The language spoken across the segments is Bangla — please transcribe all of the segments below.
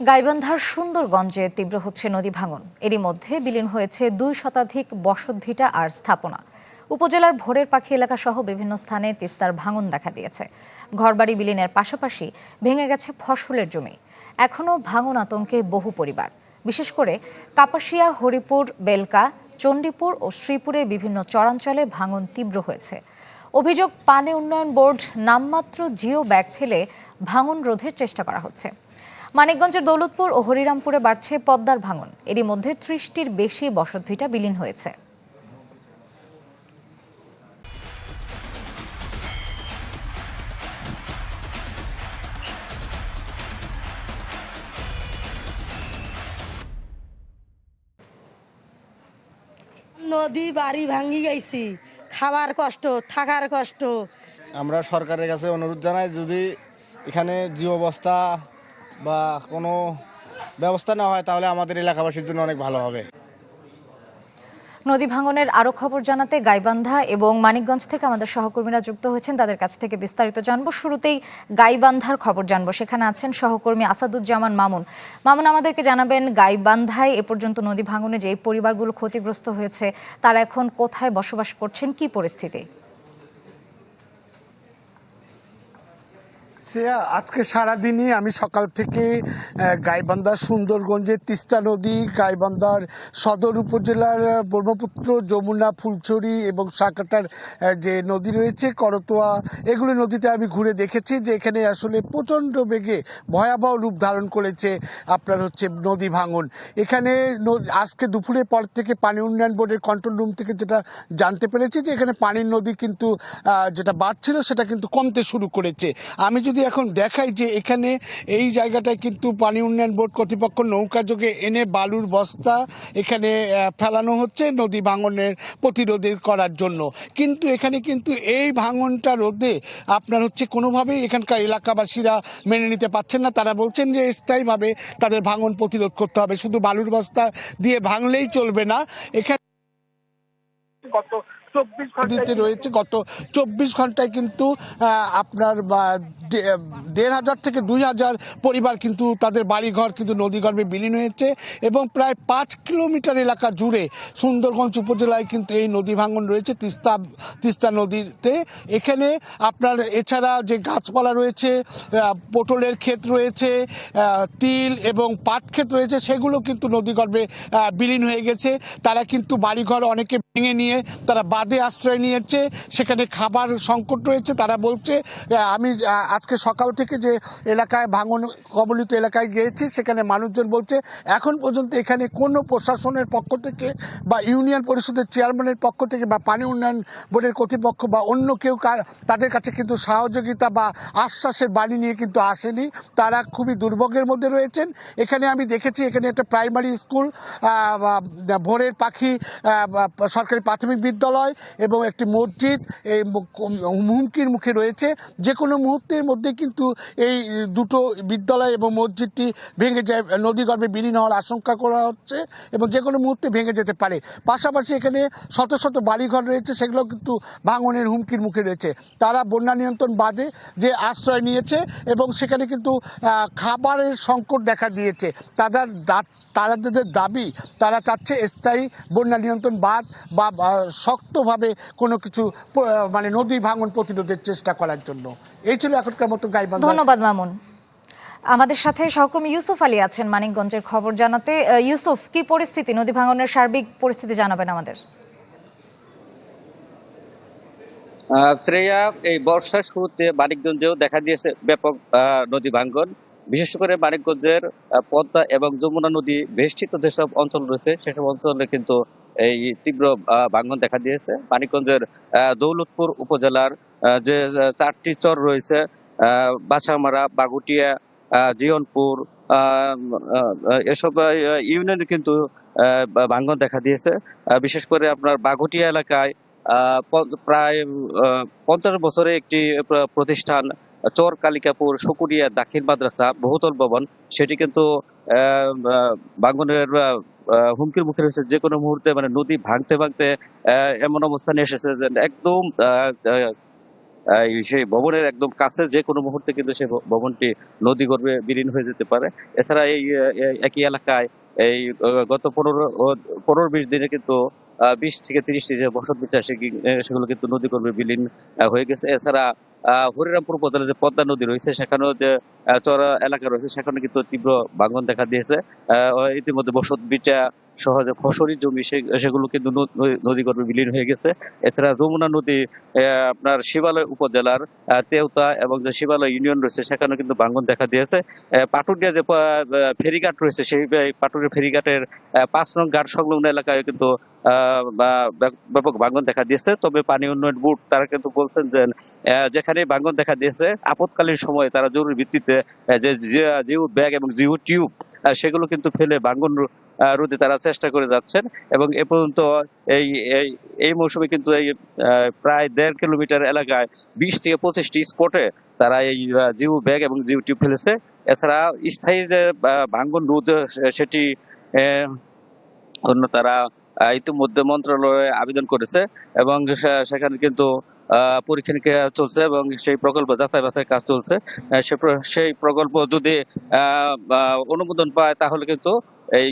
গাইবান্ধার সুন্দরগঞ্জে তীব্র হচ্ছে নদী ভাঙন। এরই মধ্যে বিলীন হয়েছে ২ শতাধিক বসতভিটা আর স্থাপনা। উপজেলার ভোরের পাখি এলাকা সহ বিভিন্ন স্থানে তিস্তার ভাঙন দেখা দিয়েছে। ঘরবাড়ি বিলীনের পাশাপাশি ভেঙে গেছে ফসলের জমি। এখনও ভাঙন আতঙ্কে বহু পরিবার, বিশেষ করে কাপাসিয়া, হরিপুর, বেলকা, চণ্ডীপুর ও শ্রীপুরের বিভিন্ন চরাঞ্চলে ভাঙন তীব্র হয়েছে। অভিযোগ, পানি উন্নয়ন বোর্ড নামমাত্র জিও ব্যাগ ফেলে ভাঙন রোধের চেষ্টা করা হচ্ছে। মানিকগঞ্জের দৌলতপুর ও হরিরামপুরে বাড়ছে পদ্মার ভাঙন। এরই মধ্যে ৩০টির বেশি বসতভিটা বিলীন হয়েছে। নদী বাড়ি ভাঙ্গি গেছি, খাবার কষ্ট, থাকার কষ্ট। আমরা সরকারের কাছে অনুরোধ জানাই, যদি এখানে জিও বস্তা বা কোনো ব্যবস্থা না হয় তাহলে আমাদের এলাকাবাসীর জন্য অনেক ভালো হবে। নদী ভাঙনের আরো খবর জানাতে গাইবান্ধা এবং মানিকগঞ্জ থেকে আমাদের সহকর্মীরা যুক্ত হয়েছেন। তাদের কাছ থেকে বিস্তারিত জানবো। শুরুতেই গাইবান্ধার খবর জানবো। সেখানে আছেন সহকর্মী আসাদুজ্জামান মামুন। মামুন, আমাদেরকে জানাবেন, গাইবান্ধায় এ পর্যন্ত নদী ভাঙনে যে পরিবারগুলো ক্ষতিগ্রস্ত হয়েছে তারা এখন কোথায় বসবাস করছেন, কি পরিস্থিতি? আজকে সারাদিনই আমি সকাল থেকে গাইবান্ধার সুন্দরগঞ্জের তিস্তা নদী, গাইবান্ধার সদর উপজেলার ব্রহ্মপুত্র, যমুনা, ফুলছড়ি এবং সাকাটার যে নদী রয়েছে, করতোয়া, এগুলো নদীতে আমি ঘুরে দেখেছি যে এখানে আসলে প্রচণ্ড বেগে ভয়াবহ রূপ ধারণ করেছে আপনার নদী ভাঙন। এখানে আজকে দুপুরের পর থেকে পানি উন্নয়ন বোর্ডের কন্ট্রোল রুম থেকে যেটা জানতে পেরেছি যে এখানে পানির নদী কিন্তু যেটা বাড়ছিল সেটা কিন্তু কমতে শুরু করেছে। আমি যদি এখন দেখাই যে এখানে এই জায়গাটায় কিন্তু পানি উন্নয়ন বোর্ড কর্তৃপক্ষ নৌকা যোগে এনে বালুর বস্তা এখানে ফেলানো হচ্ছে নদী ভাঙনের প্রতিরোধের করার জন্য। কিন্তু এখানে কিন্তু এই ভাঙনটা রোধে আপনার কোনোভাবেই এখানকার এলাকাবাসীরা মেনে নিতে পারছেন না। তারা বলছেন যে স্থায়ীভাবে তাদের ভাঙন প্রতিরোধ করতে হবে, শুধু বালুর বস্তা দিয়ে ভাঙলেই চলবে না। এখানে গত 24 ঘন্টায় কিন্তু আপনার ১,৫০০ থেকে ২,০০০ পরিবার কিন্তু তাদের বাড়িঘর কিন্তু নদীগর্ভে বিলীন হয়েছে এবং প্রায় ৫ কিলোমিটার এলাকা জুড়ে সুন্দরগঞ্জ উপজেলায় কিন্তু এই নদী ভাঙন রয়েছে তিস্তা নদীতে। এখানে আপনার এছাড়া যে গাছপালা রয়েছে, পটলের ক্ষেত রয়েছে, তিল এবং পাট ক্ষেত রয়েছে, সেগুলো কিন্তু নদীগর্ভে বিলীন হয়ে গেছে। তারা কিন্তু বাড়িঘর অনেকে ভেঙে নিয়ে তারা বাঁধে আশ্রয় নিয়েছে। সেখানে খাবার সংকট রয়েছে। তারা বলছে, আমি আজকে সকাল থেকে যে এলাকায় ভাঙন কবলিত এলাকায় গিয়েছি, সেখানে মানুষজন বলছে এখন পর্যন্ত এখানে কোনো প্রশাসনের পক্ষ থেকে বা ইউনিয়ন পরিষদের চেয়ারম্যানের পক্ষ থেকে বা পানি উন্নয়ন বোর্ডের কর্তৃপক্ষ বা অন্য কেউ তাদের কাছে কিন্তু সহযোগিতা বা আশ্বাসের বাণী নিয়ে কিন্তু আসেনি। তারা খুবই দুর্ভোগের মধ্যে রয়েছেন। এখানে আমি দেখেছি এখানে একটা প্রাইমারি স্কুল, ভোরের পাখি সরকারি প্রাথমিক বিদ্যালয় এবং একটি মসজিদ এই হুমকির মুখে রয়েছে। যে কোনো মুহূর্তের মধ্যে কিন্তু এই দুটো বিদ্যালয় এবং মসজিদটি ভেঙে যায়, নদীগর্ভে বিলীন হওয়ার আশঙ্কা করা হচ্ছে এবং যে কোনো মুহূর্তে ভেঙে যেতে পারে। পাশাপাশি এখানে শত শত বাড়িঘর রয়েছে, সেগুলো কিন্তু ভাঙনের হুমকির মুখে রয়েছে। তারা বন্যা নিয়ন্ত্রণ বাঁধে যে আশ্রয় নিয়েছে এবং সেখানে কিন্তু খাবারের সংকট দেখা দিয়েছে। তাদের দাবি, তারা চাচ্ছে স্থায়ী বন্যা নিয়ন্ত্রণ বাঁধ বা শক্তভাবে কোনো কিছু মানে নদী ভাঙন প্রতিরোধের চেষ্টা করার জন্য। এই ছিল এখনকার মতো গাইবান্ধা। ধন্যবাদ মামুন। আমাদের সাথে সহকর্মী ইউসুফ আলী আছেন মানিকগঞ্জের খবর জানাতে। ইউসুফ, কি পরিস্থিতি, নদী ভাঙনের সার্বিক পরিস্থিতি জানাবেন আমাদের। শ্রেয়া, এই বর্ষার শুরুতে মানিকগঞ্জেও দেখা দিয়েছে ব্যাপক নদী ভাঙন। বিশেষ করে মানিকগঞ্জের পদ্মা এবং যমুনা নদী বেষ্টিত যেসব অঞ্চল রয়েছে সেসব অঞ্চলে কিন্তু এই তীব্র ভাঙন দেখা দিয়েছে। মানিকগঞ্জের দৌলতপুর উপজেলার যে 4টি চর রয়েছে, বাছামারা, বাগুটিয়া, জিয়নপুর, এসব ইউনিয়নে কিন্তু ভাঙন দেখা দিয়েছে। বিশেষ করে আপনার বাগুটিয়া এলাকায় প্রায় 50 বছরে একটি প্রতিষ্ঠান চর কালিকাপুর শুকুরিয়া দাখিল মাদ্রাসা বহুতল ভবন, সেটি কিন্তু ভাঙনের হুমকির মুখে রয়েছে। যে কোনো মুহূর্তে মানে নদী ভাঙতে ভাঙতে এমন অবস্থানে এসেছে যে একদম সেই ভবনের একদম কাছে যে কোনো মুহূর্তে কিন্তু সেই ভবনটি নদীগর্ভে বিলীন হয়ে যেতে পারে। এছাড়া এই একই এলাকায় এই গত 15-20 দিনে কিন্তু 20 থেকে 30টি যে বসত ভিটা সেগুলো কিন্তু নদীগর্ভে বিলীন হয়ে গেছে। এছাড়া হরিরামপুর উপজেলার যে পদ্মা নদী রয়েছে সেখানেও যে চর এলাকা রয়েছে সেখানে কিন্তু তীব্র ভাঙন দেখা দিয়েছে। ইতিমধ্যে বসত ভিটা সহ যে ফসলি জমি সেগুলো কিন্তু নদীগর্ভে বিলীন হয়ে গেছে। এছাড়া যমুনা নদী আপনার শিবালয় উপজেলার তেওতা এবং যে শিবালয় ইউনিয়ন রয়েছে সেখানে কিন্তু ভাঙন দেখা দিয়েছে। পাটুরিয়া যে ফেরিঘাট রয়েছে সেই পাটুরিয়া ফেরিঘাটের 5 নং ঘাট সংলগ্ন এলাকায় কিন্তু ব্যাপক ভাঙন দেখা দিয়েছে। তবে পানি উন্নয়ন বোর্ড তারা কিন্তু বলছেন যে যেখানে ভাঙন দেখা দিয়েছে আপৎকালীন সময়ে তারা জরুরি ভিত্তিতে যে জিও ব্যাগ এবং জিও টিউব সেগুলো কিন্তু ফেলে ভাঙন রোধে তারা চেষ্টা করে যাচ্ছেন। এবং এ পর্যন্ত এই এই মৌসুমে কিন্তু এই প্রায় 1.5 কিলোমিটার এলাকায় 20 থেকে 25টি স্পটে তারা এই জিও ব্যাগ এবং জিও টিউব ফেলেছে। এছাড়া স্থায়ী যে ভাঙন রোধ সেটি অন্য তারা ইতিমধ্যে মন্ত্রণালয়ে আবেদন করেছে এবং সেখানে কিন্তু পরীক্ষা নিরীক্ষা চলছে এবং সেই প্রকল্প যাচাই বাছাই কাজ চলছে। সেই প্রকল্প যদি অনুমোদন পায় তাহলে কিন্তু এই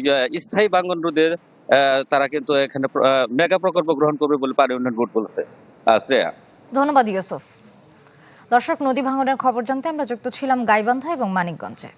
স্থায়ী ভাঙন রোধের তারা কিন্তু এখানে মেগা প্রকল্প গ্রহণ করবে বলে পানি উন্নয়ন বোর্ড বলছে। শ্রেয়া। ধন্যবাদ ইউসুফ। দর্শক, নদী ভাঙনের খবর জানতে আমরা যুক্ত ছিলাম গাইবান্ধা এবং মানিকগঞ্জে।